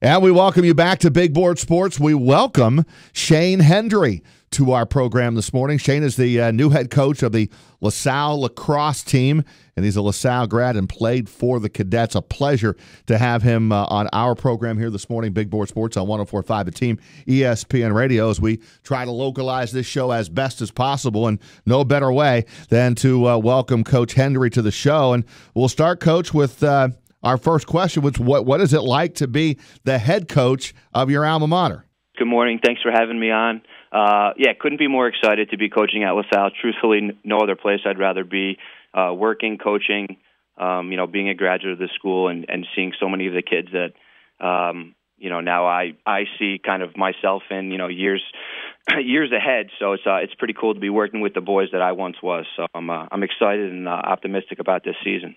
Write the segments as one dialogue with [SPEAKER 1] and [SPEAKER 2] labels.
[SPEAKER 1] And we welcome you back to Big Board Sports. We welcome Shane Hendry to our program this morning. Shane is the new head coach of the Lasalle Lacrosse team, and he's a Lasalle grad and played for the Cadets. A pleasure to have him on our program here this morning, Big Board Sports on 104.5 The Team, ESPN Radio, as we try to localize this show as best as possible, and no better way than to welcome Coach Hendry to the show. And we'll start, Coach, with our first question, which what is it like to be the head coach of your alma mater?
[SPEAKER 2] Good morning. Thanks for having me on. Couldn't be more excited to be coaching at Lasalle. Truthfully, no other place I'd rather be working, coaching, being a graduate of the school and seeing so many of the kids that, now I see kind of myself in, years ahead. So it's pretty cool to be working with the boys that I once was. So I'm excited and optimistic about this season.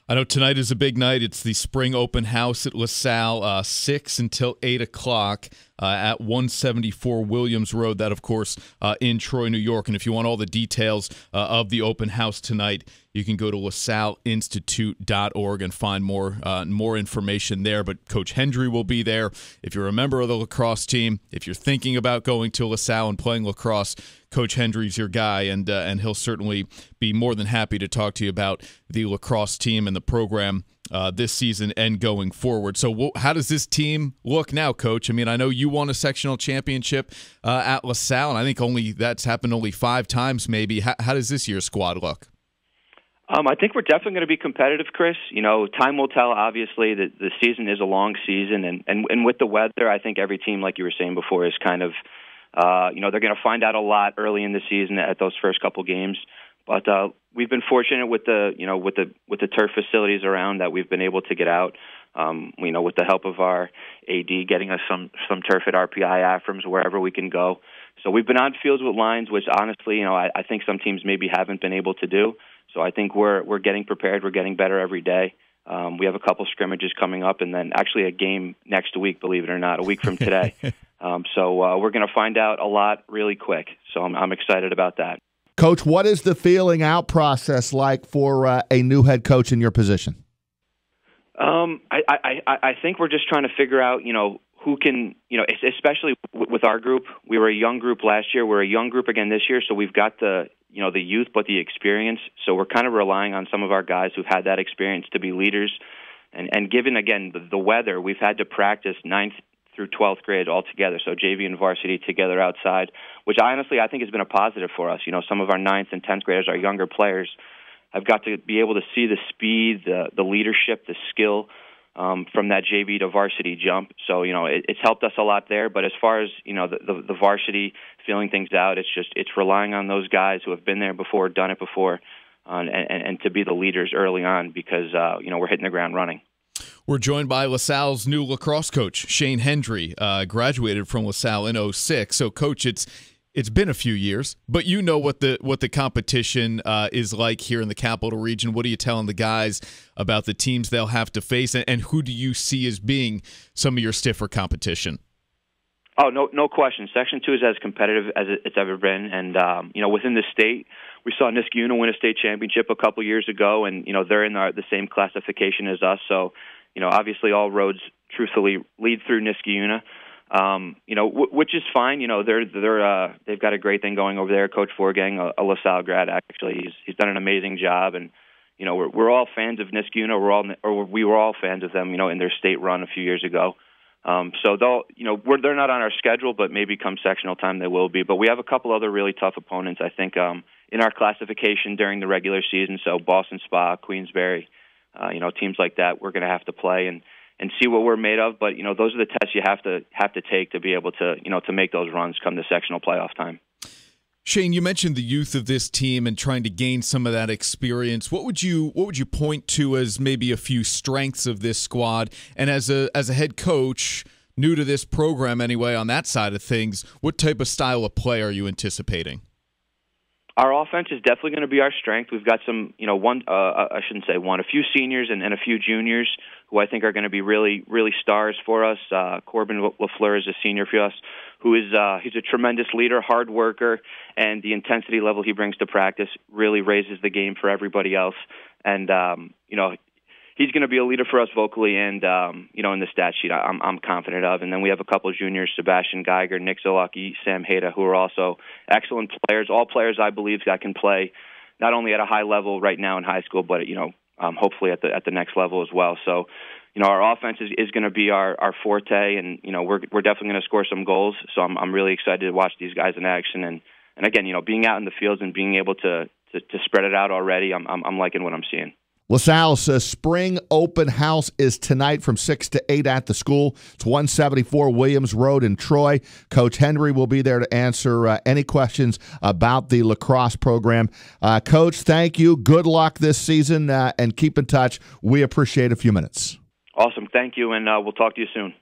[SPEAKER 3] I know tonight is a big night. It's the spring open house at Lasalle, 6 until 8 o'clock at 174 Williams Road. That, of course, in Troy, New York. And if you want all the details of the open house tonight, you can go to LaSalleInstitute.org and find more information there. But Coach Hendry will be there. If you're a member of the lacrosse team, if you're thinking about going to Lasalle and playing lacrosse, Coach Hendry's your guy, and he'll certainly be more than happy to talk to you about the lacrosse team and the program this season and going forward. So how does this team look now, Coach? I mean, I know you won a sectional championship at LaSalle, and I think that's happened only 5 times maybe. How does this year's squad look?
[SPEAKER 2] I think we're definitely going to be competitive, Chris. Time will tell, obviously. The season is a long season, and with the weather, I think every team, like you were saying before, is kind of they're going to find out a lot early in the season at those first couple games. But we've been fortunate with the turf facilities around that we've been able to get out. With the help of our AD getting us some turf at RPI Aframs, wherever we can go. So we've been on fields with lines, which honestly, I think some teams maybe haven't been able to do. So I think we're getting prepared. We're getting better every day. We have a couple scrimmages coming up, and then actually a game next week, believe it or not, a week from today. So we're going to find out a lot really quick. So I'm excited about that.
[SPEAKER 1] Coach, what is the feeling out process like for a new head coach in your position?
[SPEAKER 2] I think we're just trying to figure out, who can, especially with our group. We were a young group last year. We're a young group again this year, so we've got the youth but the experience. So we're kind of relying on some of our guys who've had that experience to be leaders. And given, again, the weather, we've had to practice 9th through 12th grade all together, so JV and varsity together outside, which honestly I think has been a positive for us. Some of our 9th and 10th graders, our younger players, have got to be able to see the speed, the leadership, the skill from that JV to varsity jump. So, it's helped us a lot there. But as far as, the varsity feeling things out, it's relying on those guys who have been there before, done it before, and to be the leaders early on because, we're hitting the ground running.
[SPEAKER 3] We're joined by LaSalle's new lacrosse coach, Shane Hendry, graduated from LaSalle in 2006. So, Coach, it's been a few years, but you know what the competition is like here in the Capital Region. What are you telling the guys about the teams they'll have to face, and who do you see as being some of your stiffer competition?
[SPEAKER 2] Oh, no question. Section 2 is as competitive as it's ever been, and within the state, we saw Niskayuna win a state championship a couple years ago, and they're in the same classification as us. So, obviously all roads truthfully lead through Niskayuna. Which is fine. They've got a great thing going over there. Coach Forgang, a LaSalle grad, actually, he's done an amazing job, and we're all fans of Niskayuna. We were all fans of them, in their state run a few years ago. So they're not on our schedule, but maybe come sectional time they will be. But we have a couple other really tough opponents, I think, in our classification during the regular season. So Boston Spa, Queensbury, teams like that, we're going to have to play and see what we're made of. But those are the tests you have to take to be able to to make those runs come the sectional playoff time.
[SPEAKER 3] Shane, you mentioned the youth of this team and trying to gain some of that experience. What would you point to as maybe a few strengths of this squad? And as a head coach, new to this program anyway, on that side of things, what type of style of play are you anticipating?
[SPEAKER 2] Our offense is definitely going to be our strength. We've got some, a few seniors and a few juniors who I think are going to be really, really stars for us. Corbin LaFleur is a senior for us, who is he's a tremendous leader, hard worker, and the intensity level he brings to practice really raises the game for everybody else. And he's going to be a leader for us vocally and, in the stat sheet I'm confident of. And then we have a couple of juniors, Sebastian Geiger, Nick Zalewski, Sam Hayda, who are also excellent players, all players I believe that can play not only at a high level right now in high school, but, hopefully at the next level as well. So, our offense is going to be our forte, and, we're definitely going to score some goals. So I'm really excited to watch these guys in action. And again, being out in the fields and being able to spread it out already, I'm liking what I'm seeing.
[SPEAKER 1] LaSalle's spring open house is tonight from 6 to 8 at the school. It's 174 Williams Road in Troy. Coach Hendry will be there to answer any questions about the lacrosse program. Coach, thank you. Good luck this season, and keep in touch. We appreciate a few minutes.
[SPEAKER 2] Awesome. Thank you, and we'll talk to you soon.